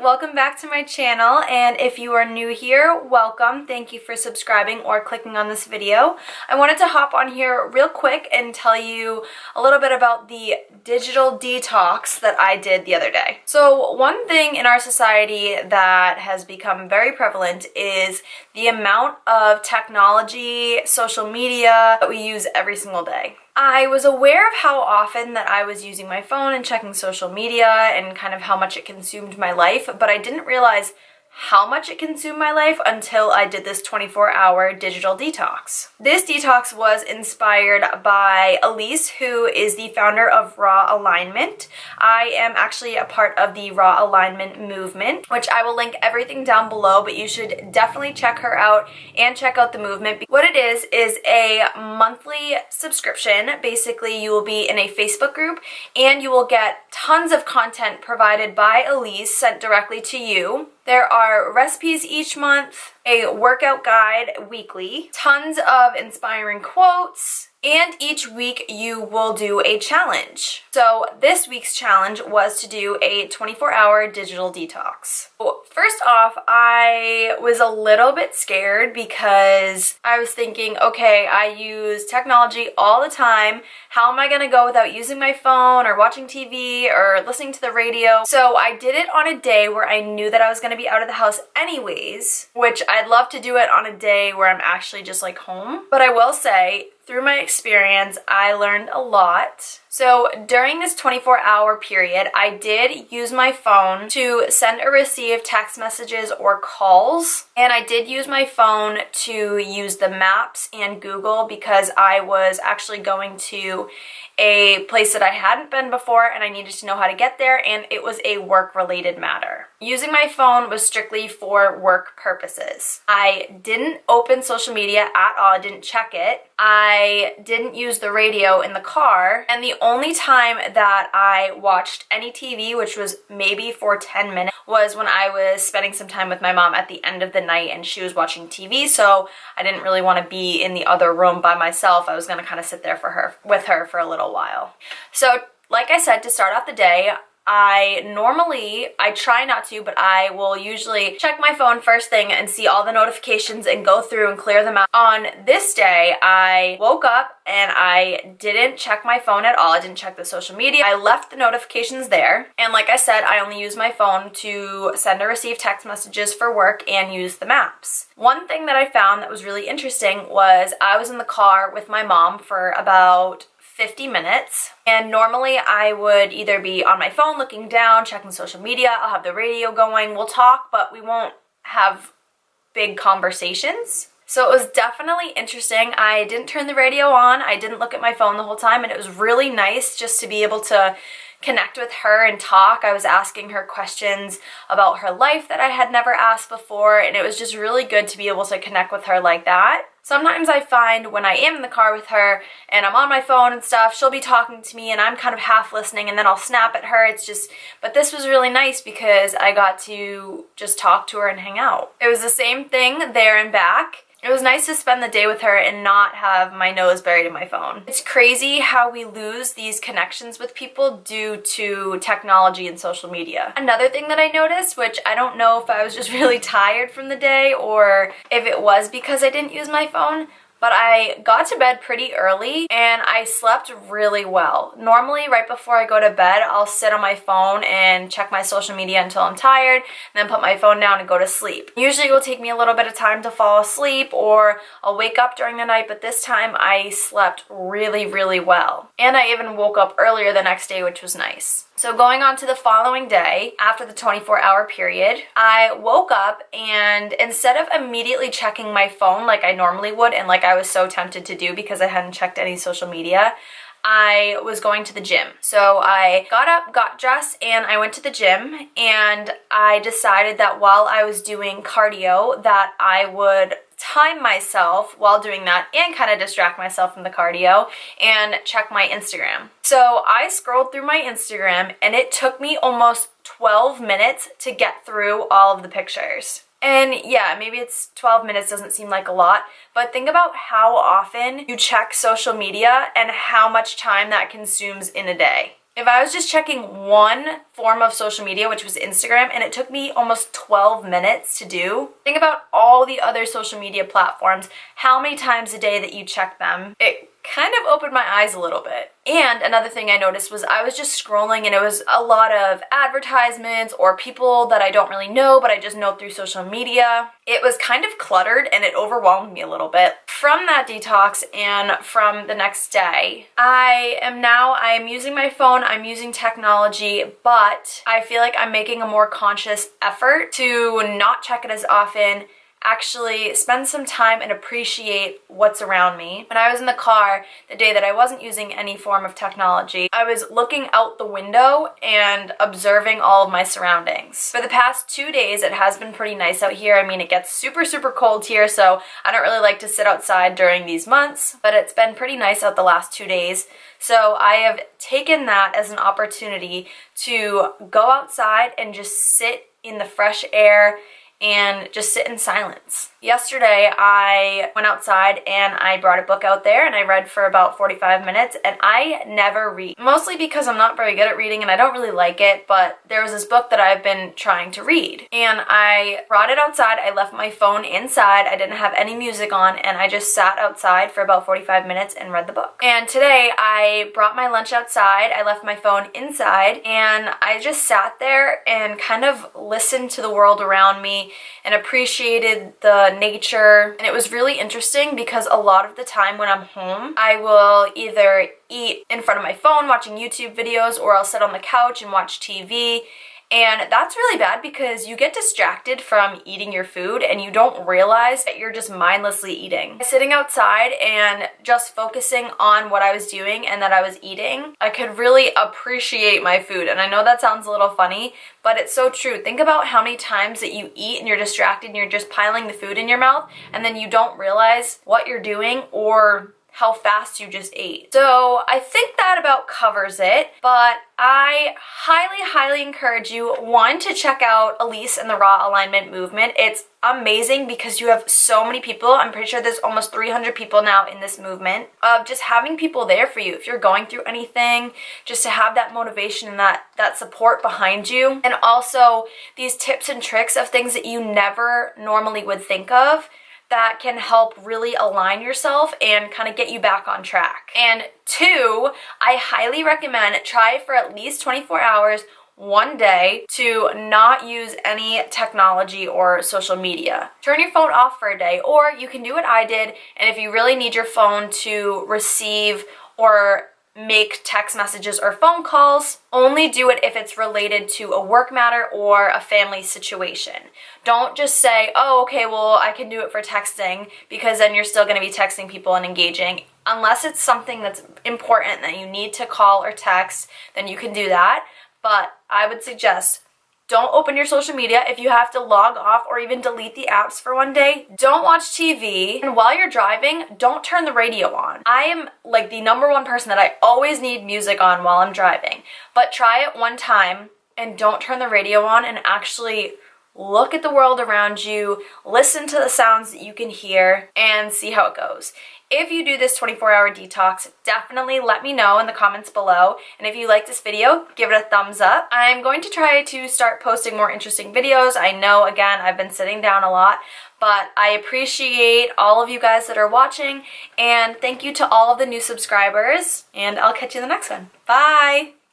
welcome back to my channel, and if you are new here, welcome. Thank you for subscribing or clicking on this video. I wanted to hop on here real quick and tell you a little bit about the digital detox that I did the other day. So one thing in our society that has become very prevalent is the amount of technology, social media that we use every single day. I was aware of how often that I was using my phone and checking social media and kind of how much it consumed my life, but I didn't realize how much it consumed my life until I did this 24-hour digital detox. This detox was inspired by Elise, who is the founder of Raw Alignment. I am actually a part of the Raw Alignment movement, which I will link everything down below, but you should definitely check her out and check out the movement. What it is a monthly subscription. Basically, you will be in a Facebook group and you will get tons of content provided by Elise sent directly to you. There are recipes each month, a workout guide weekly, tons of inspiring quotes, and each week you will do a challenge. So this week's challenge was to do a 24-hour digital detox. First off, I was a little bit scared because I was thinking, okay, I use technology all the time. How am I gonna go without using my phone or watching TV or listening to the radio? So I did it on a day where I knew that I was gonna be out of the house anyways, which I'd love to do it on a day where I'm actually just like home. But I will say, through my experience, I learned a lot. So during this 24-hour period, I did use my phone to send or receive text messages or calls. And I did use my phone to use the maps and Google because I was actually going to a place that I hadn't been before and I needed to know how to get there, and it was a work-related matter. Using my phone was strictly for work purposes. I didn't open social media at all. I didn't check it. I didn't use the radio in the car, and the only time that I watched any TV, which was maybe for 10 minutes, was when I was spending some time with my mom at the end of the night and she was watching TV, so I didn't really want to be in the other room by myself. I was going to kind of sit there with her for a little while. So like I said, to start off the day, I try not to, but I will usually check my phone first thing and see all the notifications and go through and clear them out. On this day, I woke up and I didn't check my phone at all. I didn't check the social media. I left the notifications there. And like I said, I only use my phone to send or receive text messages for work and use the maps. One thing that I found that was really interesting was I was in the car with my mom for about 50 minutes, and normally I would either be on my phone looking down, checking social media, I'll have the radio going, we'll talk, but we won't have big conversations. So it was definitely interesting. I didn't turn the radio on, I didn't look at my phone the whole time, and it was really nice just to be able to connect with her and talk. I was asking her questions about her life that I had never asked before, and it was just really good to be able to connect with her like that. Sometimes I find when I am in the car with her and I'm on my phone and stuff, she'll be talking to me and I'm kind of half listening and then I'll snap at her. But this was really nice because I got to just talk to her and hang out. It was the same thing there and back. It was nice to spend the day with her and not have my nose buried in my phone. It's crazy how we lose these connections with people due to technology and social media. Another thing that I noticed, which I don't know if I was just really tired from the day or if it was because I didn't use my phone, but I got to bed pretty early and I slept really well. Normally, right before I go to bed, I'll sit on my phone and check my social media until I'm tired, and then put my phone down and go to sleep. Usually it will take me a little bit of time to fall asleep or I'll wake up during the night, but this time I slept really, really well. And I even woke up earlier the next day, which was nice. So going on to the following day, after the 24-hour period, I woke up and instead of immediately checking my phone like I normally would and like I was so tempted to do because I hadn't checked any social media, I was going to the gym. So I got up, got dressed, and I went to the gym, and I decided that while I was doing cardio that I would time myself while doing that and kind of distract myself from the cardio and check my Instagram. So I scrolled through my Instagram and it took me almost 12 minutes to get through all of the pictures. And yeah, maybe it's 12 minutes doesn't seem like a lot, but think about how often you check social media and how much time that consumes in a day. if I was just checking one form of social media, which was Instagram, and it took me almost 12 minutes to do, think about all the other social media platforms, how many times a day that you check them. It kind of opened my eyes a little bit. And another thing I noticed was I was just scrolling and it was a lot of advertisements or people that I don't really know, but I just know through social media. It was kind of cluttered and it overwhelmed me a little bit. From that detox and from the next day, I am using my phone, I'm using technology, but I feel like I'm making a more conscious effort to not check it as often, actually spend some time and appreciate what's around me. When I was in the car the day that I wasn't using any form of technology, I was looking out the window and observing all of my surroundings. For the past 2 days, it has been pretty nice out here. I mean, it gets super, super cold here, so I don't really like to sit outside during these months, but it's been pretty nice out the last 2 days. So I have taken that as an opportunity to go outside and just sit in the fresh air and just sit in silence. Yesterday, I went outside and I brought a book out there and I read for about 45 minutes, and I never read. Mostly because I'm not very good at reading and I don't really like it, but there was this book that I've been trying to read. And I brought it outside, I left my phone inside, I didn't have any music on, and I just sat outside for about 45 minutes and read the book. And today, I brought my lunch outside, I left my phone inside, and I just sat there and kind of listened to the world around me and appreciated the nature. And it was really interesting because a lot of the time when I'm home, I will either eat in front of my phone watching YouTube videos, or I'll sit on the couch and watch TV. And that's really bad because you get distracted from eating your food and you don't realize that you're just mindlessly eating. Sitting outside and just focusing on what I was doing and that I was eating, I could really appreciate my food. And I know that sounds a little funny, but it's so true. Think about how many times that you eat and you're distracted and you're just piling the food in your mouth, and then you don't realize what you're doing or how fast you just ate. So I think that about covers it, but I highly, highly encourage you, one, to check out Elise and the Raw Alignment Movement. It's amazing because you have so many people. I'm pretty sure there's almost 300 people now in this movement, of just having people there for you if you're going through anything, just to have that motivation and that support behind you. And also these tips and tricks of things that you never normally would think of that can help really align yourself and kind of get you back on track. And two, I highly recommend try for at least 24 hours one day to not use any technology or social media. Turn your phone off for a day, or you can do what I did, and if you really need your phone to receive or make text messages or phone calls, only do it if it's related to a work matter or a family situation. Don't just say, oh, okay, well, I can do it for texting, because then you're still going to be texting people and engaging. Unless it's something that's important that you need to call or text, then you can do that. But I would suggest don't open your social media. If you have to log off or even delete the apps for one day, don't watch TV. And while you're driving, don't turn the radio on. I am like the #1 person that I always need music on while I'm driving. But try it one time and don't turn the radio on, and actually look at the world around you, listen to the sounds that you can hear, and see how it goes. If you do this 24-hour detox, definitely let me know in the comments below. And if you like this video, give it a thumbs up. I'm going to try to start posting more interesting videos. I know, again, I've been sitting down a lot, but I appreciate all of you guys that are watching, and thank you to all of the new subscribers, and I'll catch you in the next one. Bye!